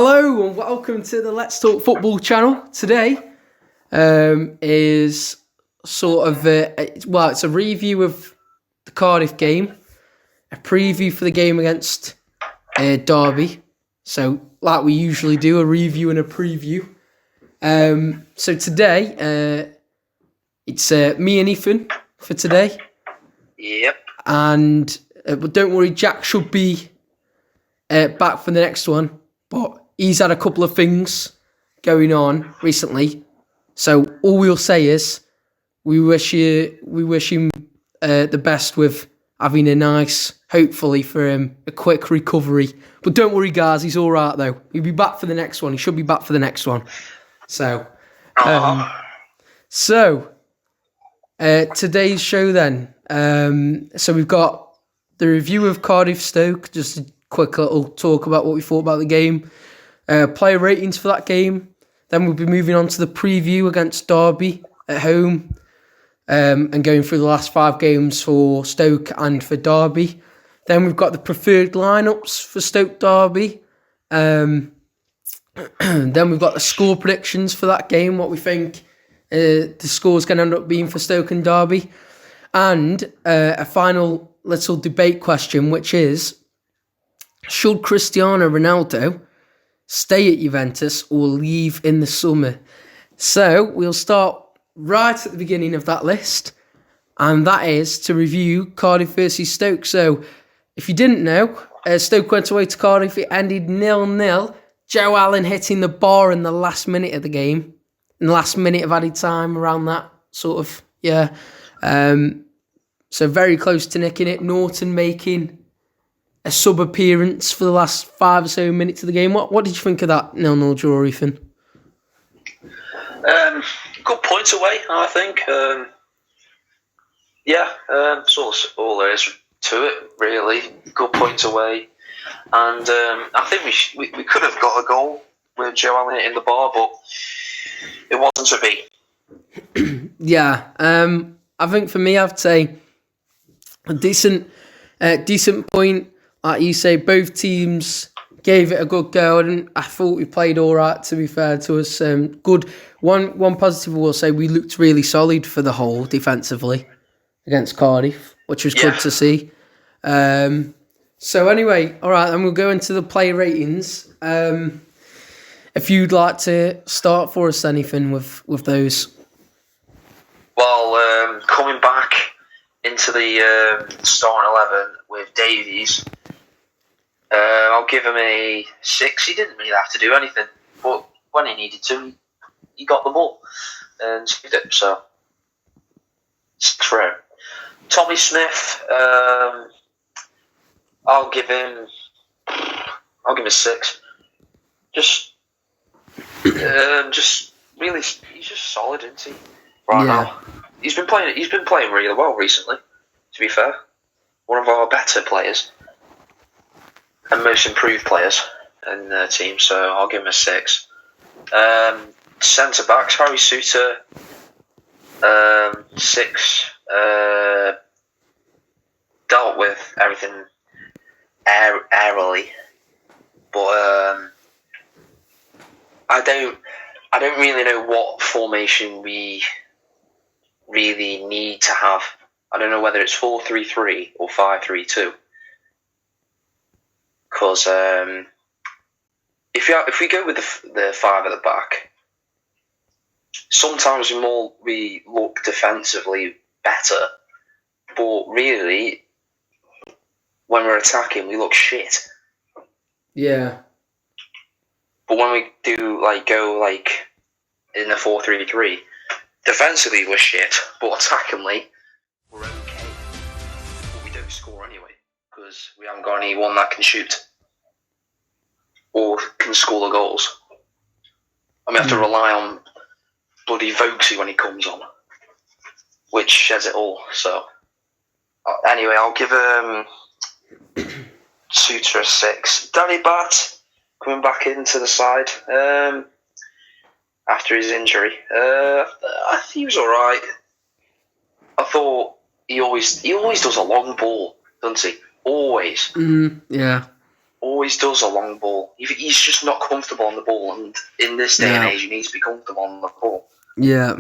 Hello and welcome to the Let's Talk Football channel. Today is sort of it's a review of the Cardiff game, a preview for the game against Derby. So, like we usually do, a review and a preview. So today, it's me and Ethan for today. Yep. And but don't worry, Jack should be back for the next one. But he's had a couple of things going on recently. So all we'll say is we wish him the best with having a nice, hopefully for him, a quick recovery. But don't worry, guys, he's all right though. He'll be back for the next one. He should be back for the next one. So, today's show then. So we've got the review of Cardiff Stoke, just a quick little talk about what we thought about the game. Player ratings for that game. Then we'll be moving on to the preview against Derby at home. And going through the last 5 games for Stoke and for Derby. Then we've got the preferred lineups for Stoke Derby. Then we've got the score predictions for that game, what we think the score's going to end up being for Stoke and Derby. And a final little debate question, which is, should Cristiano Ronaldo stay at Juventus or leave in the summer? So we'll start right at the beginning of that list, and that is to review Cardiff versus Stoke. So if you didn't know, Stoke went away to Cardiff. It ended 0-0. Joe Allen hitting the bar in the last minute of the game, in the last minute of added time, around that sort of, yeah. So very close to nicking it. Norton making a sub-appearance for the last 5 or so minutes of the game. What did you think of that 0-0 draw, Ethan? Good points away, I think. Sort of all there is to it, really. Good points away. And I think we could have got a goal with Joe Allen hitting the bar, but it wasn't to be. Yeah, I think for me, I'd say a decent point. Like you say, both teams gave it a good go, and I thought we played all right, to be fair to us. Good. One positive I will say, we looked really solid for the whole defensively against Cardiff, which was good to see. So anyway, all right, then we'll go into the player ratings. If you'd like to start for us, anything with those. Well, coming back into the starting 11 with Davies, I'll give him a 6. He didn't really have to do anything, but when he needed to, he got the ball and saved it. So 6 for him. Tommy Smith, I'll give him a 6. Just really, he's just solid, isn't he? Right now, he's been playing really well recently. To be fair, one of our better players and most improved players in the team. So I'll give him a 6. Centre backs, Harry Suter, 6. Dealt with everything airily, but I don't really know what formation we really need to have. I don't know whether it's 4-3-3 or 5-3-2. Because if we go with the 5 at the back, sometimes we look defensively better, but really, when we're attacking, we look shit. Yeah. But when we do go in the 4-3-3, defensively we're shit, but attackingly we're okay. But we don't score anyway because we haven't got anyone that can shoot or can score the goals, and we have to rely on bloody Vokesy when he comes on, which says it all. So anyway, I'll give Suter a 6. Danny Batt coming back into the side after his injury. I think he was all right. I thought he always does a long ball, doesn't he? Always. Yeah. always does a long ball. He's just not comfortable on the ball, and in this day and age, you need to be comfortable on the ball. Yeah.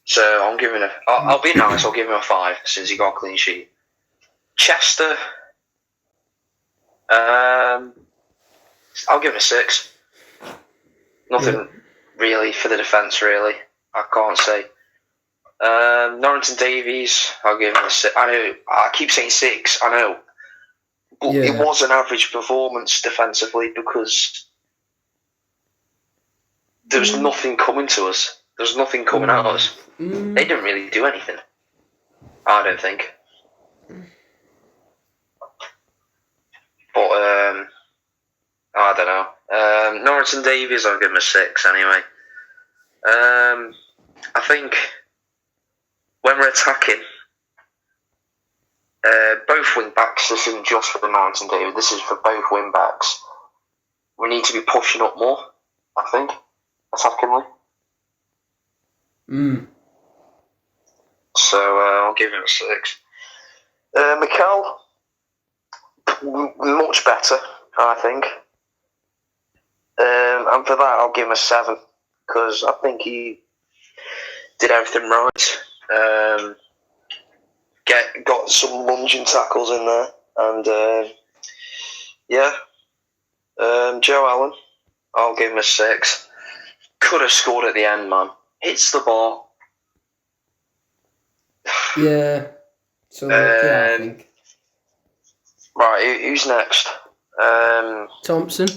So I'm giving I'll be nice. I'll give him a 5 since he got a clean sheet. Chester, I'll give him a 6. Nothing really for the defence. Really, I can't say. Norton Davies, I'll give him a 6. I know I keep saying 6. I know, but it was an average performance defensively because there was nothing coming to us. There was nothing coming at us. They didn't really do anything. I don't think. But I don't know. Norton Davies, I'll give him a 6 anyway. I think when we're attacking, both wing backs. This isn't just for the Norton Davies. This is for both wing backs. We need to be pushing up more. I think attackingly. So I'll give him a 6. Mikel, much better, I think. And for that, I'll give him a 7 because I think he did everything right. Got some lunging tackles in there, and Joe Allen, I'll give him a 6. Could have scored at the end, man. Hits the ball. Yeah. So I think. Right, who's next? Thompson.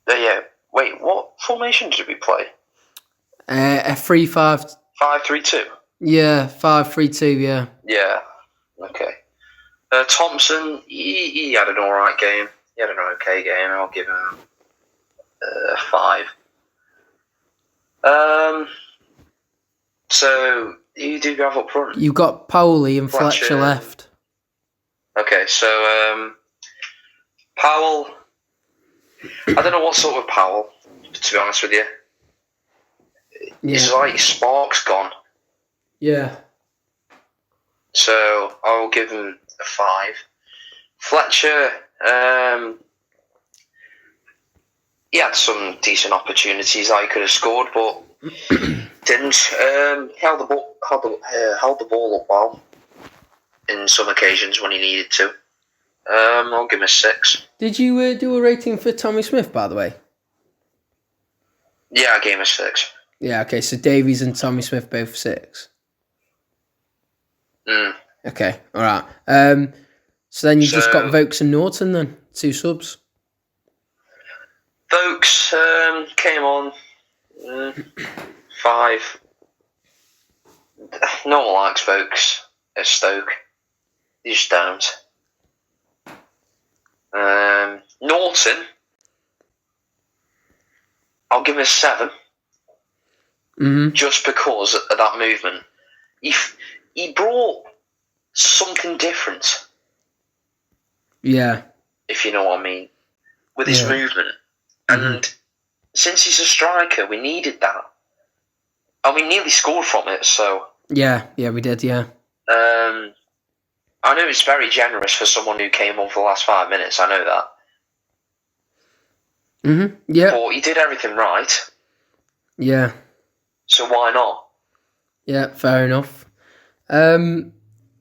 Yeah. Wait, what formation did we play? A 3-5. 5-3-2. Yeah, 5-3-2. Yeah. Yeah. Okay. Thompson, he had an alright game. He had an okay game. I'll give him a 5. So who do you have up front? You got Powley and Fletcher left. Okay, so Powell. I don't know what sort of Powell, to be honest with you. Yeah. It's like spark's gone. Yeah. So I'll give him a 5. Fletcher, he had some decent opportunities that he could have scored, but didn't. Held the ball up well in some occasions when he needed to. I'll give him a 6. Did you do a rating for Tommy Smith, by the way? Yeah, I gave him a 6. Yeah, okay, so Davies and Tommy Smith both 6. Okay, alright. So then you've just got Vokes and Norton then, 2 subs. Vokes came on 5. No one likes Vokes at Stoke. You just don't. Norton, I'll give him a 7. Just because of that movement. He brought something different. Yeah. If you know what I mean. With his movement. And since he's a striker, we needed that. And we nearly scored from it, so... Yeah, we did, yeah. I know it's very generous for someone who came on for the last 5 minutes, I know that. Yeah. But he did everything right. Yeah. So why not? Yeah, fair enough. Alright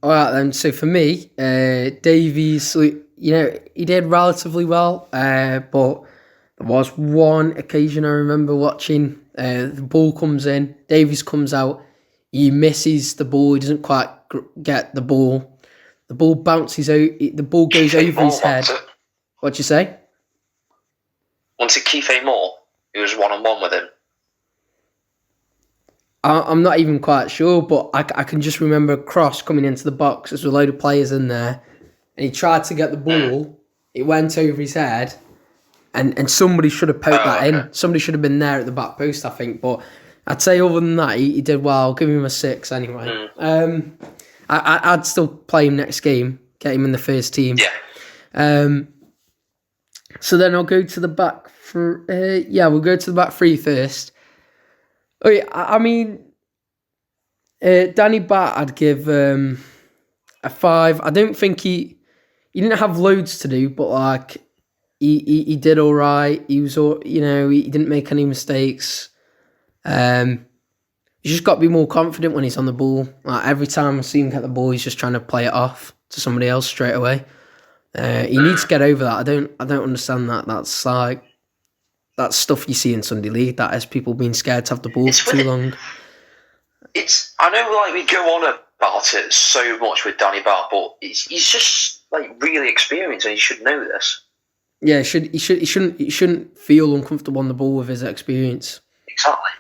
then, so for me, Davies, he did relatively well, but there was one occasion I remember watching, the ball comes in, Davies comes out, he misses the ball, he doesn't quite get the ball bounces out, the ball goes over his head. What'd you say? Was it Kiefer Moore who was one-on-one with him? I'm not even quite sure, but I can just remember a cross coming into the box. There's a load of players in there, and he tried to get the ball. It went over his head, and somebody should have poked that in. Somebody should have been there at the back post, I think. But I'd say other than that, he did well. I'll give him a 6 anyway. I'd still play him next game, get him in the first team. Yeah. So then I'll go to the back for we'll go to the back 3 first. Oh yeah, I mean, Danny Bat, I'd give a 5. I don't think he he didn't have loads to do, but like he did all right. He was he didn't make any mistakes. You just got to be more confident when he's on the ball. Like every time I see him get the ball, he's just trying to play it off to somebody else straight away. He needs to get over that. I don't understand that. That's stuff you see in Sunday League. That is people being scared to have the ball for too long. I know, like we go on about it so much with Danny Bart, but he's just like really experienced, and he should know this. Yeah, he shouldn't feel uncomfortable on the ball with his experience. Exactly.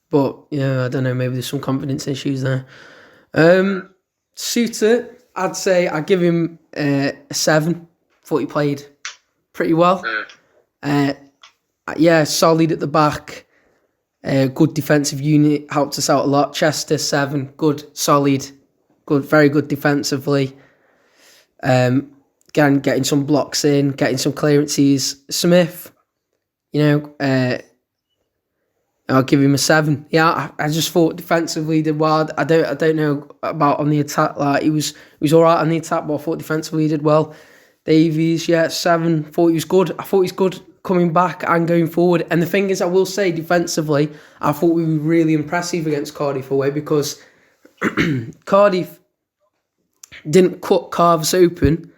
But yeah, I don't know. Maybe there's some confidence issues there. Suter, I'd give him a 7. Thought he played pretty well. Solid at the back. Good defensive unit, helped us out a lot. Chester, 7, good, solid, good, very good defensively. Getting some blocks in, getting some clearances. Smith, I'll give him a 7. Yeah, I just thought defensively he did well. I don't know about on the attack. Like he was all right on the attack, but I thought defensively he did well. Davies, 7. Thought he was good. I thought he's good coming back and going forward. And the thing is, I will say defensively, I thought we were really impressive against Cardiff away because Cardiff didn't cut Carves open,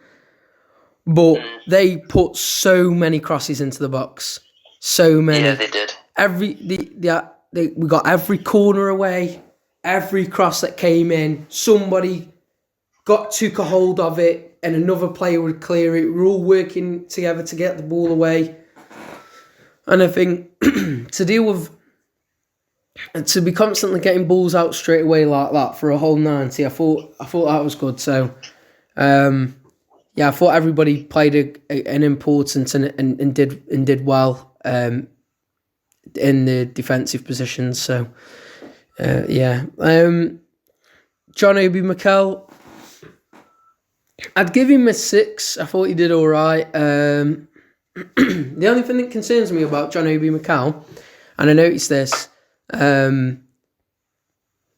but they put so many crosses into the box. So many. Yeah, they did. We got every corner away, every cross that came in, somebody took a hold of it, and another player would clear it. We're all working together to get the ball away. And I think to be constantly getting balls out straight away like that for a whole 90, I thought that was good. So, I thought everybody played an importance and did well in the defensive positions. So, John Obi Mikel, I'd give him a 6. I thought he did all right. The only thing that concerns me about John Obi Mikel, and I noticed this in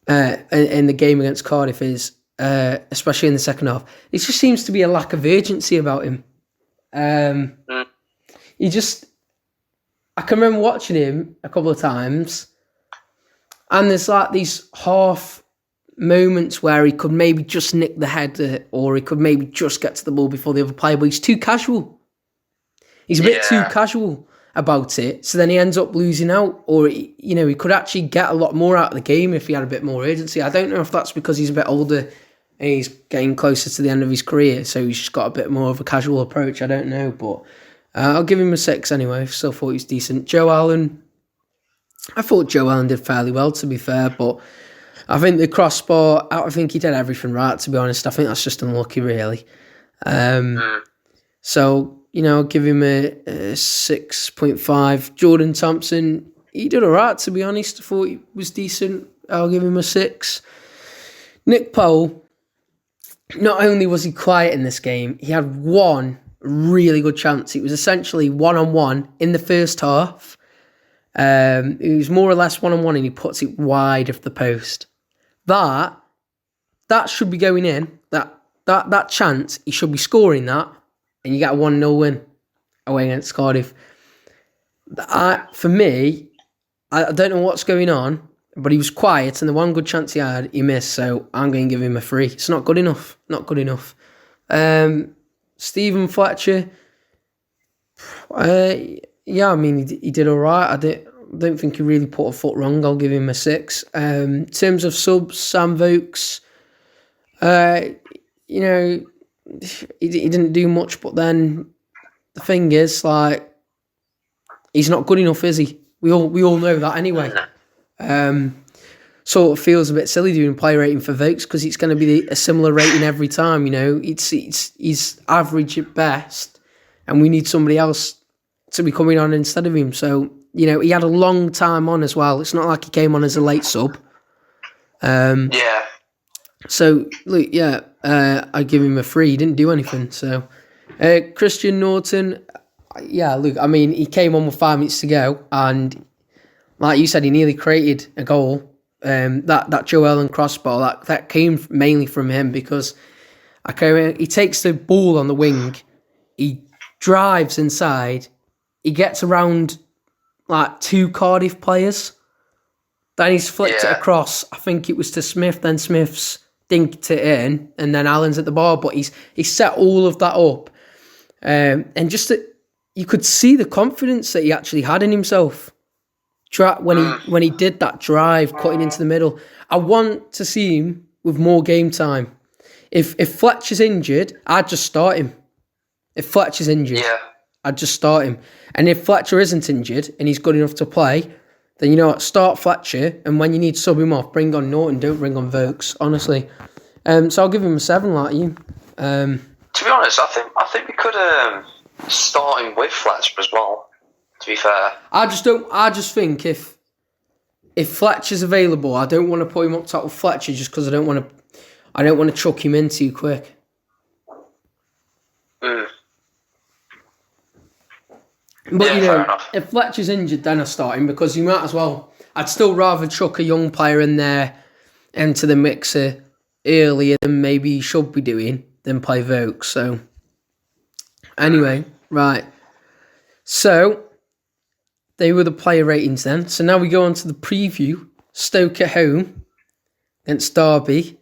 the game against Cardiff, is especially in the second half, it just seems to be a lack of urgency about him. I can remember watching him a couple of times, and there's like these half moments where he could maybe just nick the header, or he could maybe just get to the ball before the other player, but he's too casual. He's a bit too casual about it, so then he ends up losing out, or he could actually get a lot more out of the game if he had a bit more urgency. I don't know if that's because he's a bit older and he's getting closer to the end of his career, so he's just got a bit more of a casual approach. I don't know, but I'll give him a 6 anyway. Still thought he was decent. Joe Allen, I thought Joe Allen did fairly well, to be fair, but I think the crossbar, I think he did everything right, to be honest. I think that's just unlucky, really. So, I'll give him a 6.5. Jordan Thompson, he did all right, to be honest. I thought he was decent. I'll give him a 6. Nick Powell, not only was he quiet in this game, he had one really good chance. It was essentially one-on-one in the first half. It was more or less one-on-one, and he puts it wide of the post. That should be going in. That chance, he should be scoring that, and you get a 1-0 win away against Cardiff. For me, I don't know what's going on, but he was quiet, and the one good chance he had, he missed, so I'm going to give him a 3. It's not good enough. Not good enough. Stephen Fletcher, he did all right. I don't think he really put a foot wrong. I'll give him a 6. In terms of subs, Sam Vokes, he didn't do much, but then the thing is, like, he's not good enough, is he? We all know that anyway. Sort of feels a bit silly doing play rating for Vokes because it's going to be a similar rating every time. He's average at best, and we need somebody else to be coming on instead of him. So he had a long time on as well. It's not like he came on as a late sub. So look, I give him a 3. He didn't do anything. So Christian Norton, he came on with 5 minutes to go, and like you said, he nearly created a goal. That Joe Allen crossbar that came mainly from him, because Okay, he takes the ball on the wing. He drives inside. He gets around like 2 Cardiff players. Then he's flicked it across. I think it was to Smith. Then Smith's dinked it in, and then Allen's at the bar. But he set all of that up, and just you could see the confidence that he actually had in himself. When he did that drive, cutting into the middle. I want to see him with more game time. If Fletcher's injured, I'd just start him. If Fletcher's injured, I'd just start him. And if Fletcher isn't injured and he's good enough to play, then you know what, start Fletcher. And when you need to sub him off, bring on Norton. Don't bring on Vokes, honestly. So I'll give him a 7, like you. To be honest, I think we could start him with Fletcher as well. To be fair, I just think if Fletcher's available, I don't want to put him up top with Fletcher just because I don't want to chuck him in too quick. But if Fletcher's injured, then I start him because you might as well. I'd still rather chuck a young player in there into the mixer earlier than maybe he should be doing than play Vokes. So anyway, right. So they were the player ratings then. So now we go on to the preview. Stoke at home against Derby.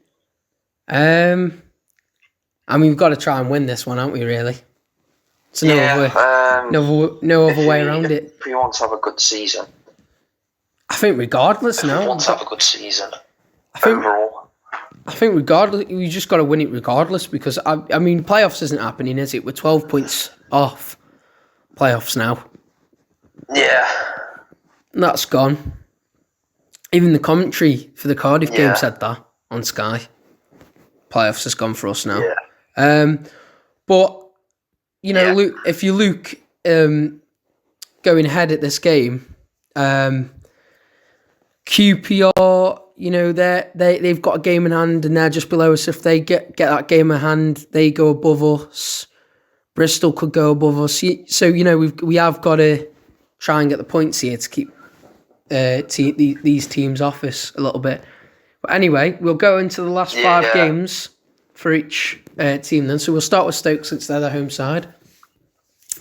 I mean, we've got to try and win this one, haven't we, really? It's no other way around it. If we want to have a good season. I think regardless now. If we want to have a good season overall. I think regardless, we just got to win it regardless because, I mean, playoffs isn't happening, is it? We're 12 points off playoffs now. Yeah. That's gone. Even the commentary for the Cardiff game said that on Sky. Playoffs has gone for us now. Yeah. But, you know, Luke, if you look going ahead at this game, QPR, you know, they've got a game in hand and they're just below us. If they get that game in hand, they go above us. Bristol could go above us. So, you know, we have got to try and get the points here to keep these teams off us a little bit. But anyway, we'll go into the last 5 games for each team then. So we'll start with Stoke since they're the home side.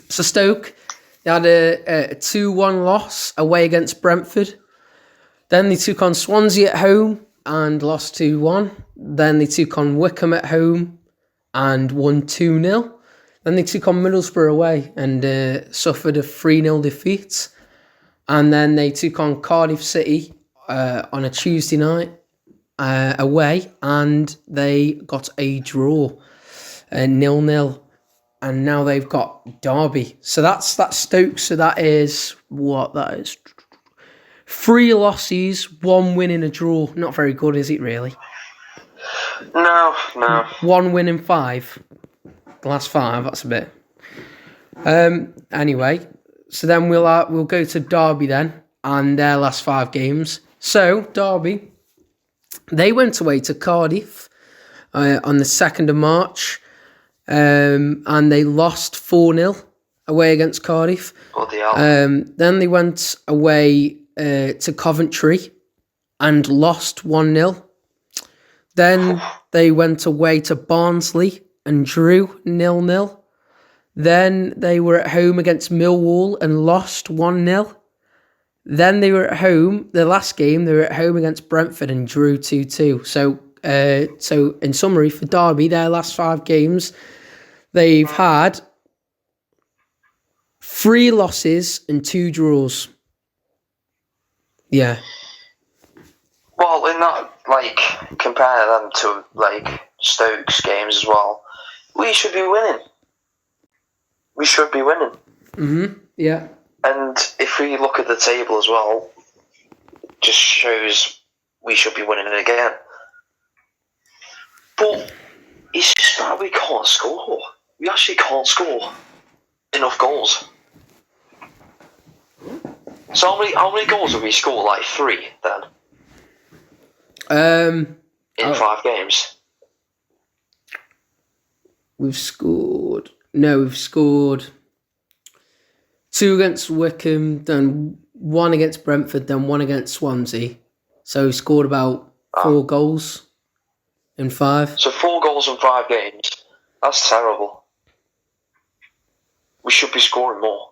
So Stoke, they had a 2-1 loss away against Brentford. Then they took on Swansea at home and lost 2-1. Then they took on Wickham at home and won 2-0. Then they took on Middlesbrough away and suffered a 3-0 defeat. And then they took on Cardiff City on a Tuesday night away, and they got a draw, 0-0. And now they've got Derby. So that's Stoke. So that is 3 losses, 1 win and a draw. Not very good, is it really? No. 1 win and 5. The last 5, that's a bit. Anyway, so then we'll go to Derby then and their last 5 games. So Derby, they went away to Cardiff on the 2nd of March, and they lost 4-0 away against Cardiff. Then they went away to Coventry and lost 1-0. Then they went away to Barnsley and drew 0-0. Then they were at home against Millwall and lost 1-0. Then they were at home, the last game, they were at home against Brentford and drew 2-2. So in summary, for Derby, their last 5 games, they've had 3 losses and 2 draws. Yeah. Well, in that, compare them to, Stoke's games as well, we should be winning. Mm-hmm, yeah. And if we look at the table as well, it just shows we should be winning it again. But it's just that we can't score. We actually can't score enough goals. So how many goals have we scored? 3 then? In 5 games? We've scored 2 against Wickham, then 1 against Brentford, then 1 against Swansea. So we scored about 4 goals in 5. So 4 goals goals in 5 games. That's terrible. We should be scoring more.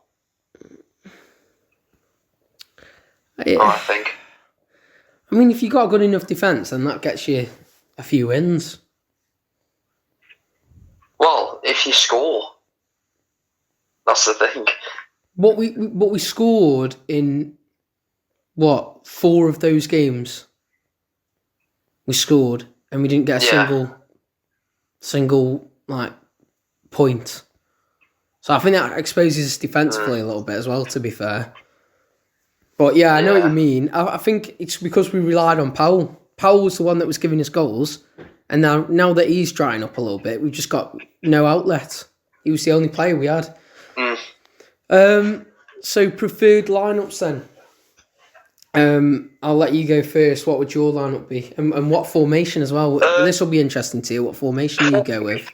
I think. I mean, if you got a good enough defence, then that gets you a few wins. Well, if you score, that's the thing. But we scored in 4 of those games. We scored, and we didn't get a single like point. So I think that exposes us defensively a little bit as well, to be fair. But yeah, I know what you mean. I think it's because we relied on Powell. Powell was the one that was giving us goals, and now that he's drying up a little bit, we've just got no outlet. He was the only player we had. So preferred lineups then. I'll let you go first. What would your lineup be, and what formation as well? This will be interesting to you. What formation you go with?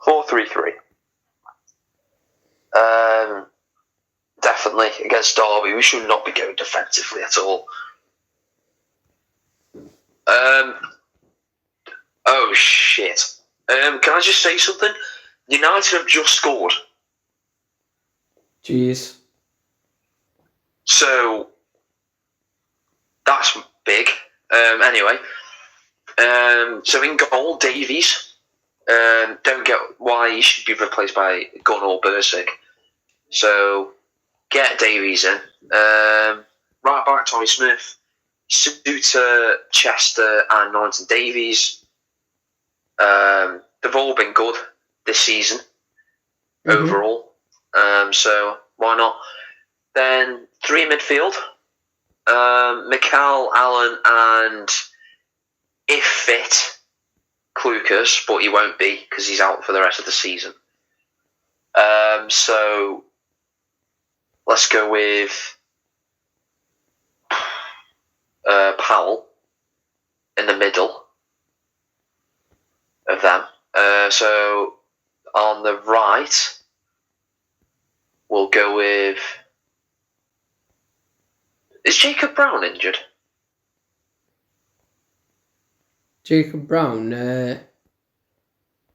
4-3-3. Definitely against Derby, we should not be going defensively at all. Oh shit. Can I just say something? United have just scored. Jeez. So that's big. Anyway. So in goal, Davies. Don't get why he should be replaced by Gunn or Bursick. So get Davies in. Right back, Tommy Smith. Suter, Chester, and Norton Davies. They've all been good this season overall. So why not? Then 3 midfield. Mikel, Allen, and if fit, Klukas, but he won't be because he's out for the rest of the season. So let's go with Powell in the middle of them. So on the right, we'll go with... Is Jacob Brown injured? Jacob Brown?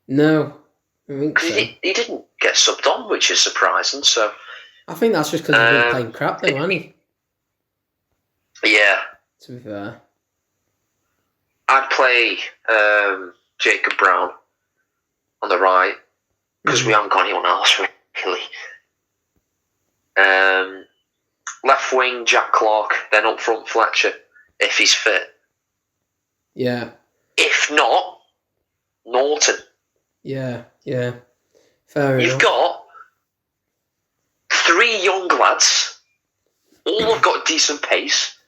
No. I think so. He didn't get subbed on, which is surprising. So I think that's just because he's been playing crap, though, hasn't he? Yeah. To be fair. I'd play Jacob Brown on the right because we haven't got anyone else, really. Left wing, Jack Clark, then up front, Fletcher, if he's fit. Yeah. If not, Norton. Yeah. Fair enough. You've got 3 young lads, all have got decent pace.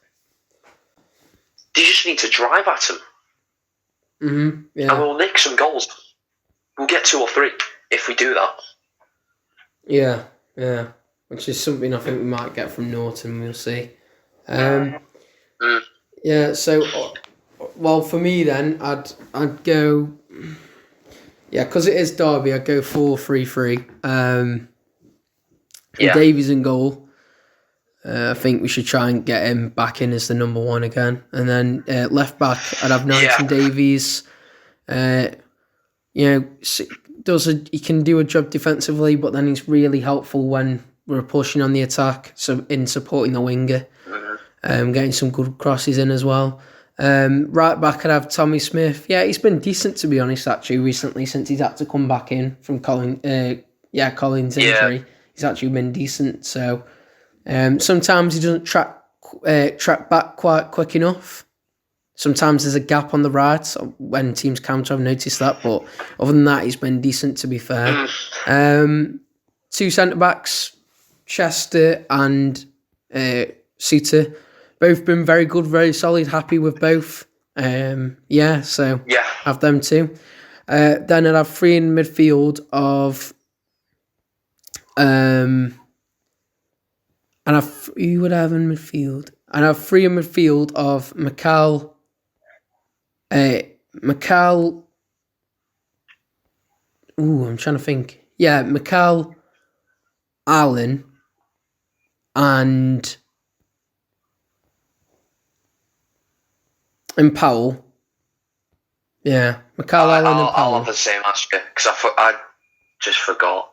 You just need to drive at them. Yeah. And we'll nick some goals. We'll get 2 or 3 if we do that. Yeah. Which is something I think we might get from Norton, we'll see. Yeah, so, well, for me then, I'd go... Yeah, because it is Derby, I'd go 4-3-3. Davies in goal. I think we should try and get him back in as the number 1 again. And then left back, I'd have Norton Davies. He can do a job defensively, but then he's really helpful when we're pushing on the attack, so in supporting the winger, getting some good crosses in as well. Right back, I'd have Tommy Smith. Yeah, he's been decent, to be honest, actually, recently, since he's had to come back in from Collins' injury. He's actually been decent, so sometimes he doesn't track back quite quick enough. Sometimes there's a gap on the right when teams counter. I've noticed that, but other than that, he's been decent, to be fair. 2 centre-backs, Chester and Suter, both been very good, very solid, happy with both. Have them too. Then I'd have 3 in midfield of... who would I have in midfield? I'd have 3 in midfield of Mikel... I'm trying to think. Yeah, Mikel, Allen, and Powell. Yeah, McCall, Allen and I'll Powell. have the same answer because I just forgot.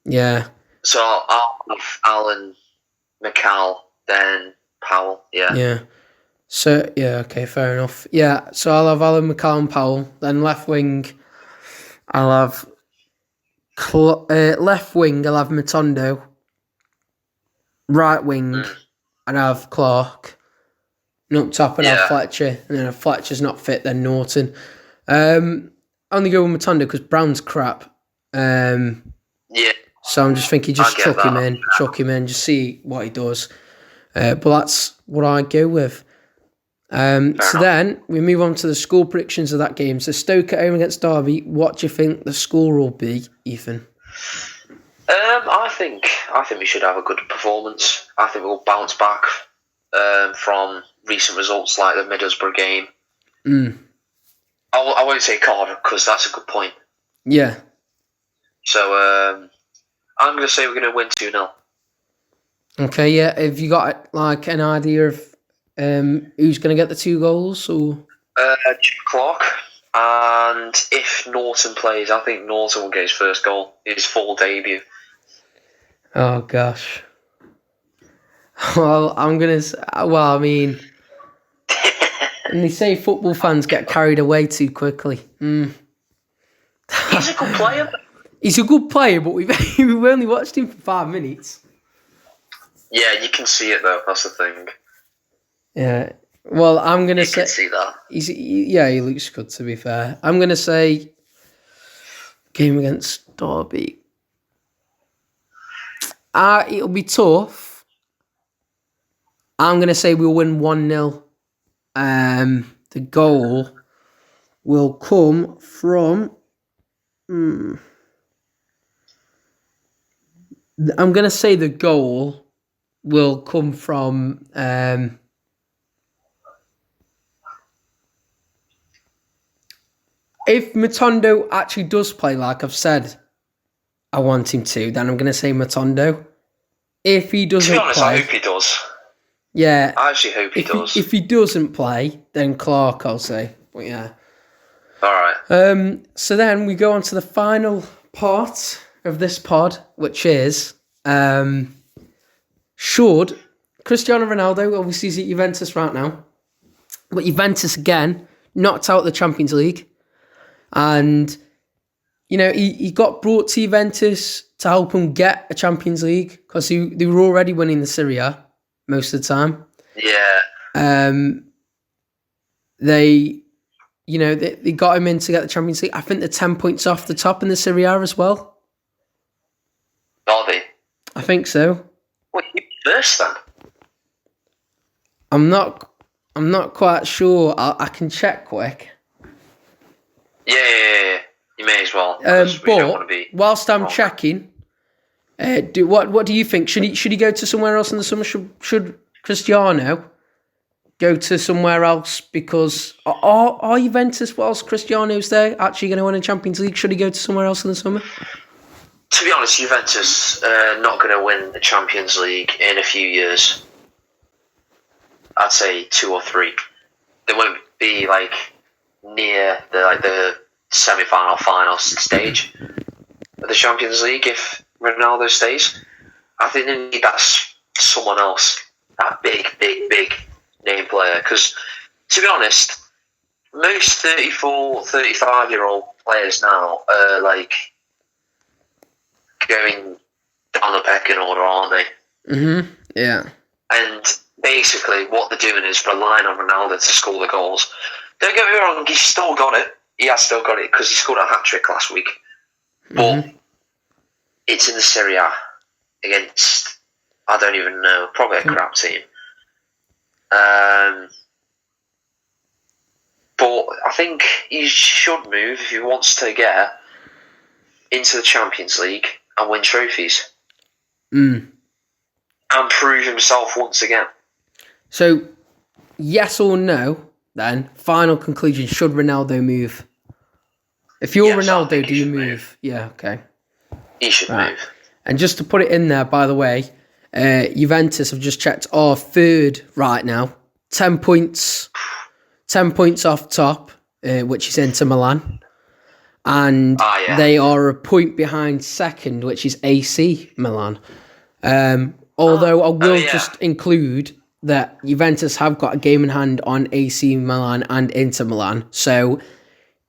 Yeah. So I'll have Allen, McCall, then Powell. Yeah. Yeah. So, yeah, okay, fair enough. Yeah, so I'll have Allen, McCall and Powell. Then left wing, I'll have... left wing, I'll have Matondo. Right wing, and I have Clark. And up top, and I have Fletcher. And then if Fletcher's not fit, then Norton. Only go with Matondo because Brown's crap. Yeah. So I'm just thinking, just chuck him in, just see what he does. But that's what I go with. So then we move on to the score predictions of that game. So Stoke at home against Derby. What do you think the score will be, Ethan? I think we should have a good performance. I think we'll bounce back from recent results like the Middlesbrough game. I won't say Cardiff because that's a good point. Yeah. So I'm going to say we're going to win 2-0. Okay, yeah. Have you got like an idea of who's going to get the 2 goals? Or Clark. And if Norton plays, I think Norton will get his first goal, his full debut. Oh, gosh. Well, and they say football fans get carried away too quickly. He's a good player. He's a good player, but we've only watched him for 5 minutes. Yeah, you can see it though. That's the thing. Yeah. Well, I'm gonna say. You can see that. He looks good. To be fair, I'm gonna say game against Derby. It'll be tough. I'm gonna say we'll win 1-0. The goal will come from. I'm gonna say the goal will come from. If Matondo actually does play like I've said I want him to, then I'm going to say Matondo. If he doesn't to be honest, play... I hope he does. Yeah. I actually hope he does. If he doesn't play, then Clark, I'll say. But yeah. All right. So then we go on to the final part of this pod, which is... should Cristiano Ronaldo, obviously he's at Juventus right now, but Juventus again, knocked out the Champions League. And, he got brought to Juventus to help him get a Champions League because they were already winning the Serie A most of the time. Yeah. They got him in to get the Champions League. I think they're 10 points off the top in the Serie A as well. Are they? I think so. What, you first then? I'm not quite sure. I can check quick. Yeah. You may as well. But whilst I'm checking, what do you think? Should he go to somewhere else in the summer? Should Cristiano go to somewhere else? Because are Juventus, whilst Cristiano's there, actually going to win a Champions League? Should he go to somewhere else in the summer? To be honest, Juventus not going to win the Champions League in a few years. I'd say 2 or 3. They won't be near the semi-final, final stage of the Champions League if Ronaldo stays. I think they need someone else, that big name player. Because to be honest, most 34, 35-year-old players now are going down the pecking order, aren't they? Mm-hmm. Yeah. And basically, what they're doing is relying on Ronaldo to score the goals. Don't get me wrong, he's still got it. He has still got it because he scored a hat-trick last week. But it's in the Serie A against, I don't even know, probably a crap team. But I think he should move if he wants to get into the Champions League and win trophies. And prove himself once again. So, yes or no, then, final conclusion, should Ronaldo move? If you're Ronaldo, do you move? Yeah, okay. He should move. And just to put it in there, by the way, Juventus have just checked, are third right now. 10 points off top. which is Inter Milan. And they are a point behind second, which is AC Milan. Although I will just include that Juventus have got a game in hand on AC Milan and Inter Milan. So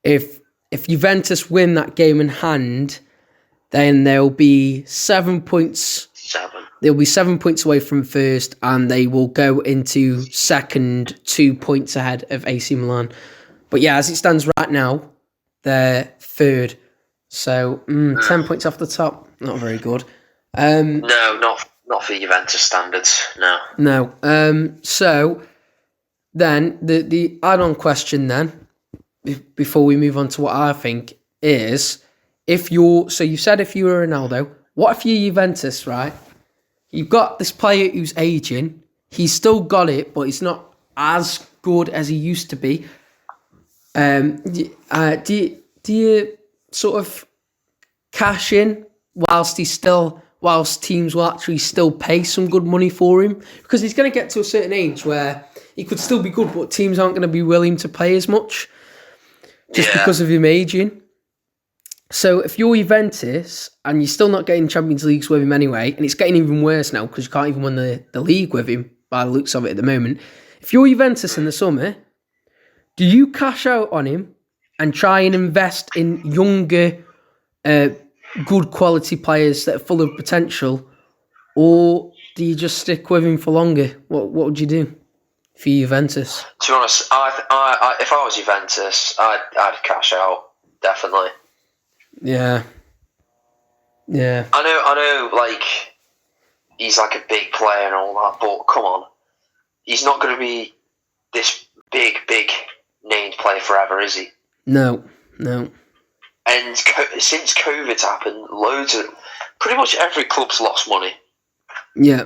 if Juventus win that game in hand, then they'll be 7 points. They'll be 7 points away from first, and they will go into second, 2 points ahead of AC Milan. But yeah, as it stands right now, they're third. So 10 points off the top. Not very good. No, not for Juventus standards. No. So then the add-on question then, before we move on to what I think, is so you said if you were Ronaldo, what if you're Juventus, right? You've got this player who's aging. He's still got it, but he's not as good as he used to be. Do you sort of cash in whilst teams will actually still pay some good money for him? Because he's going to get to a certain age where he could still be good, but teams aren't going to be willing to pay as much just because of him aging. So if you're Juventus and you're still not getting Champions Leagues with him anyway, and it's getting even worse now because you can't even win the league with him by the looks of it at the moment. If you're Juventus in the summer, do you cash out on him and try and invest in younger, good quality players that are full of potential, or do you just stick with him for longer? What would you do for Juventus? To be honest, I if I was Juventus, I'd cash out, definitely. Yeah. I know, like, he's like a big player and all that, but come on. He's not going to be this big named player forever, is he? No. And since COVID's happened, pretty much every club's lost money. Yeah.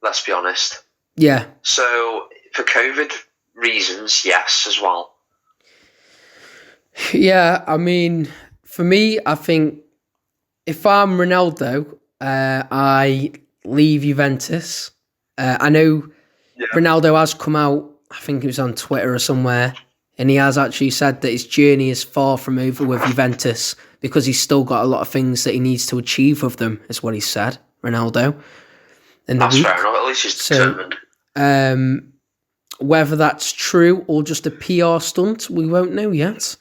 Let's be honest. Yeah. So, for COVID reasons, yes, as well. Yeah, I mean, for me, I think if I'm Ronaldo, I leave Juventus. I know Ronaldo has come out, I think it was on Twitter or somewhere, and he has actually said that his journey is far from over with Juventus because he's still got a lot of things that he needs to achieve with them, is what he said, Ronaldo. That's fair enough, at least he's determined. Whether that's true or just a PR stunt, we won't know yet.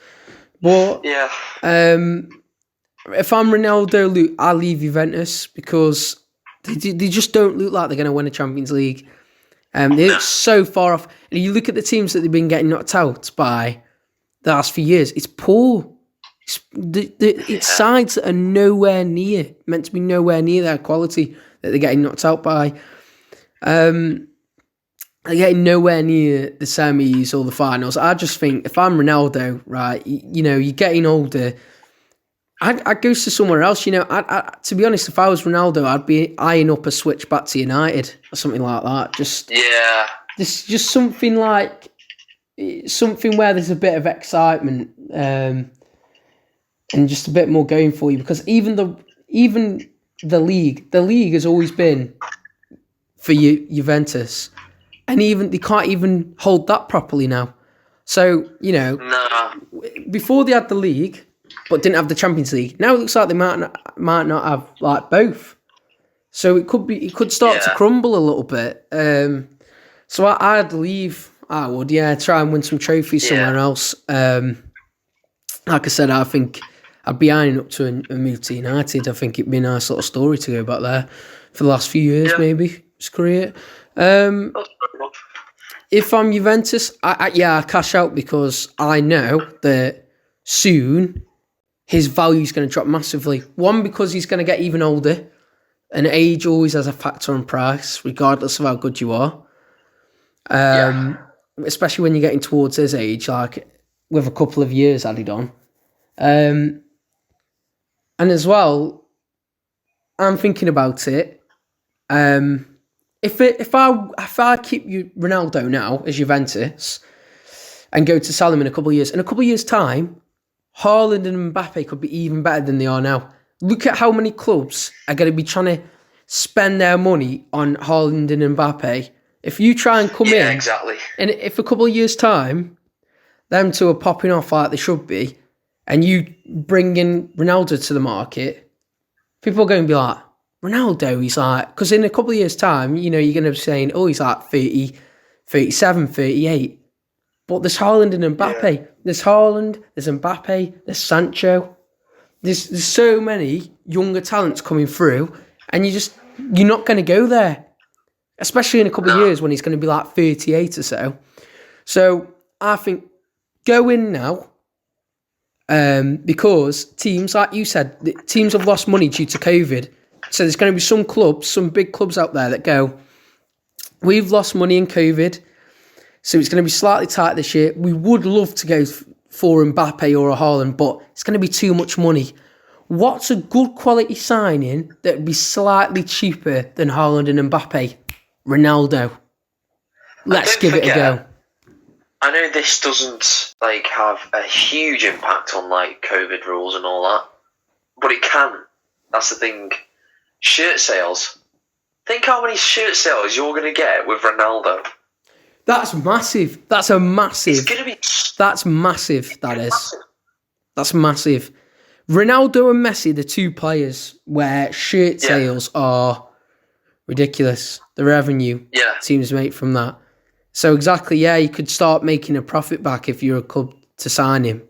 But if I'm Ronaldo, I leave Juventus because they just don't look like they're going to win a Champions League. They're so far off. And you look at the teams that they've been getting knocked out by the last few years, it's poor. It's sides that are meant to be nowhere near their quality that they're getting knocked out by. They're getting nowhere near the semis or the finals. I just think if I'm Ronaldo, right, you're getting older, I'd go to somewhere else. To be honest, if I was Ronaldo, I'd be eyeing up a switch back to United or something like that. Just something where there's a bit of excitement and just a bit more going for you. Because even the league has always been for Juventus. And even they can't even hold that properly now. So, before they had the league, but didn't have the Champions League, now it looks like they might not have like both. So it could start to crumble a little bit. So I'd leave. I would, try and win some trophies somewhere else. Like I said, I think I'd be eyeing up to a move to United. I think it'd be a nice sort of story to go back there for the last few years, maybe his career. If I'm Juventus, I cash out because I know that soon his value is going to drop massively. One, because he's going to get even older, and age always has a factor on price, regardless of how good you are. Especially when you're getting towards his age, like with a couple of years added on. And as well, I'm thinking about it. If I keep Ronaldo now as Juventus and go to sell him in a couple of years, in a couple of years' time, Haaland and Mbappe could be even better than they are now. Look at how many clubs are going to be trying to spend their money on Haaland and Mbappe. If you try and come in, exactly. And if a couple of years' time, them two are popping off like they should be, and you bring in Ronaldo to the market, people are going to be like, Ronaldo, he's like, because in a couple of years' time, you're going to be saying, oh, he's like 30, 37, 38. But there's Haaland and Mbappe. Yeah. There's Haaland, there's Mbappe, there's Sancho. There's so many younger talents coming through, and you're not going to go there, especially in a couple of years when he's going to be like 38 or so. So I think go in now, because teams, like you said, teams have lost money due to COVID. So there's going to be some clubs, some big clubs out there that go, we've lost money in COVID, so it's going to be slightly tight this year. We would love to go for Mbappe or a Haaland, but it's going to be too much money. What's a good quality signing that would be slightly cheaper than Haaland and Mbappe? Ronaldo. Let's give it a go. I know this doesn't have a huge impact on COVID rules and all that, but it can. That's the thing. Shirt sales. Think how many shirt sales you're going to get with Ronaldo. That's massive. That's a massive. It's going to be. That's massive. That is. Massive. That's massive. Ronaldo and Messi, the two players where shirt sales are ridiculous. The revenue teams make from that. So exactly, you could start making a profit back if you're a club to sign him.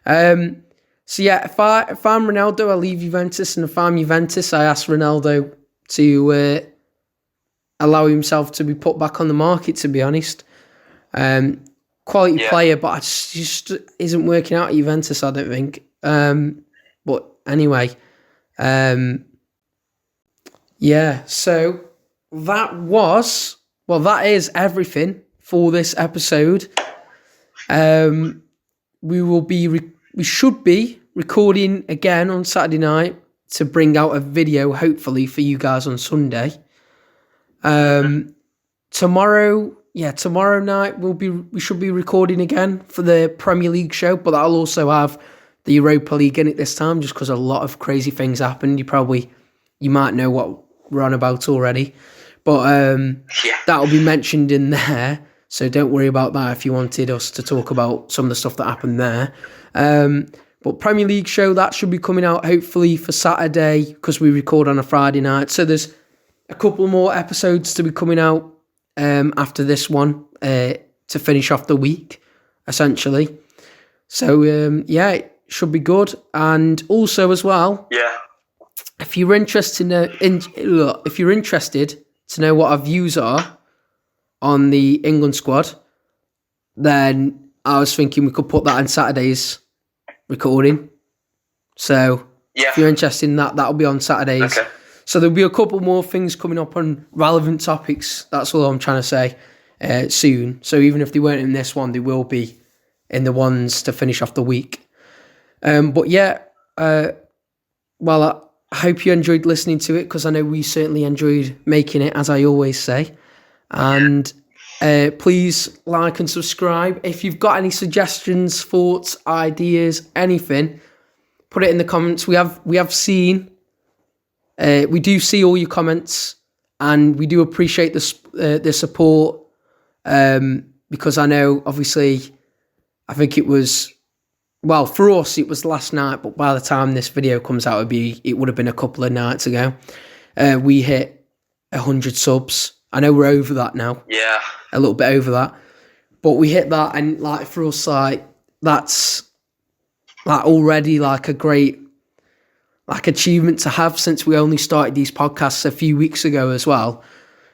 So if I'm Ronaldo, I leave Juventus, and if I'm Juventus, I ask Ronaldo to allow himself to be put back on the market, to be honest. Quality player, but it just isn't working out at Juventus, I don't think. But anyway, so that is everything for this episode. We should be recording again on Saturday night to bring out a video, hopefully, for you guys on Sunday. Tomorrow night we should be recording again for the Premier League show, but that'll also have the Europa League in it this time, just because a lot of crazy things happened. You might know what we're on about already, but that'll be mentioned in there. So don't worry about that if you wanted us to talk about some of the stuff that happened there. But Premier League show, that should be coming out hopefully for Saturday, because we record on a Friday night. So there's a couple more episodes to be coming out after this one to finish off the week, essentially. So it should be good. And also as well, if you're interested to know what our views are on the England squad, then I was thinking we could put that on Saturday's recording. So if you're interested in that, that'll be on Saturdays. Okay. So there'll be a couple more things coming up on relevant topics. That's all I'm trying to say soon. So even if they weren't in this one, they will be in the ones to finish off the week. I hope you enjoyed listening to it, because I know we certainly enjoyed making it, as I always say. And please like and subscribe. If you've got any suggestions, thoughts, ideas, anything, put it in the comments. We do see all your comments, and we do appreciate the support, because I know, obviously, I think it was, for us it was last night, but by the time this video comes out, it would have been a couple of nights ago. We hit 100 subs. I know we're over that now. Yeah. A little bit over that. But we hit that, and for us, that's already a great achievement to have, since we only started these podcasts a few weeks ago as well.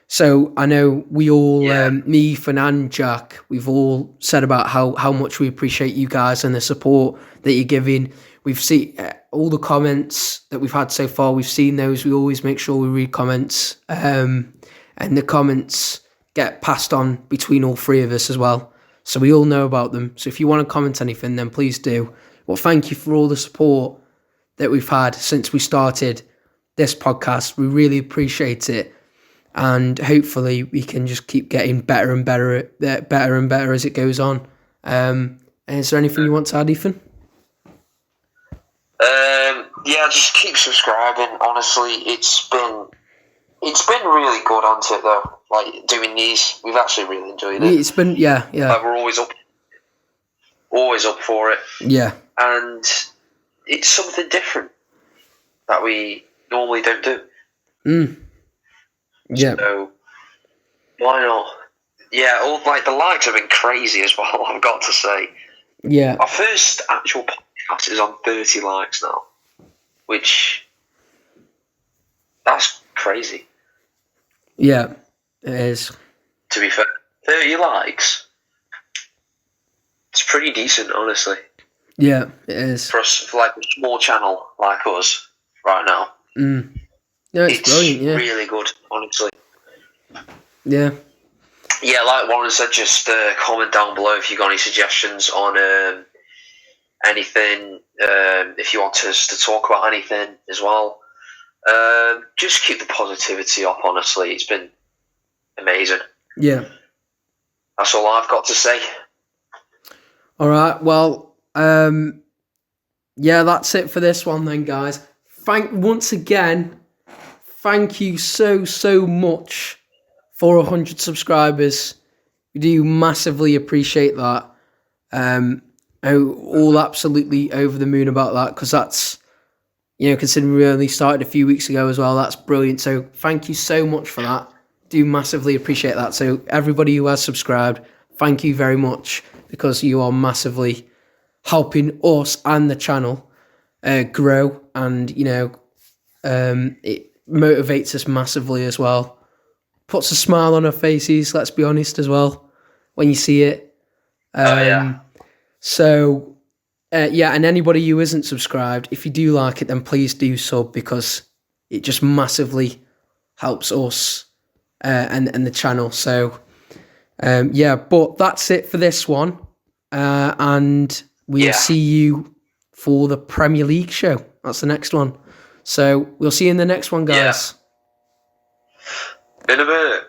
So I know we all, me, Fernand, Jack, we've all said about how much we appreciate you guys and the support that you're giving. We've seen all the comments that we've had so far. We've seen those. We always make sure we read comments, and the comments get passed on between all three of us as well. So we all know about them. So if you want to comment anything, then please do. Well, thank you for all the support that we've had since we started this podcast. We really appreciate it. And hopefully we can just keep getting better and better as it goes on. And is there anything you want to add, Ethan? Just keep subscribing. Honestly, it's been really good, hasn't it, though? Doing these, we've actually really enjoyed it. It's been, yeah. We're always up. always up for it. Yeah. And it's something different that we normally don't do. Yeah. So why not? Yeah, the likes have been crazy as well, I've got to say. Yeah. Our first actual podcast is on 30 likes now, which that's crazy. Yeah, it is. To be fair, 30 likes. It's pretty decent, honestly. Yeah, it is. For like a small channel like us right now. No, it's brilliant, yeah. Really good, honestly. Yeah. Yeah, like Warren said, just comment down below if you've got any suggestions on anything, if you want us to talk about anything as well. Just keep the positivity up, honestly. It's been amazing. Yeah. That's all I've got to say. All right, well, yeah, that's it for this one then, guys. Once again, thank you so much for 100 subscribers. We do massively appreciate that. All absolutely over the moon about that, because that's, considering we only started a few weeks ago as well, that's brilliant. So thank you so much for that. Do massively appreciate that. So everybody who has subscribed, thank you very much, because you are massively helping us and the channel grow, and it motivates us massively as well. Puts a smile on our faces, let's be honest, as well, when you see it. So, and anybody who isn't subscribed, if you do like it, then please do sub, because it just massively helps us and the channel. So, but that's it for this one. And we'll see you for the Premier League show. That's the next one. So we'll see you in the next one, guys. In a bit.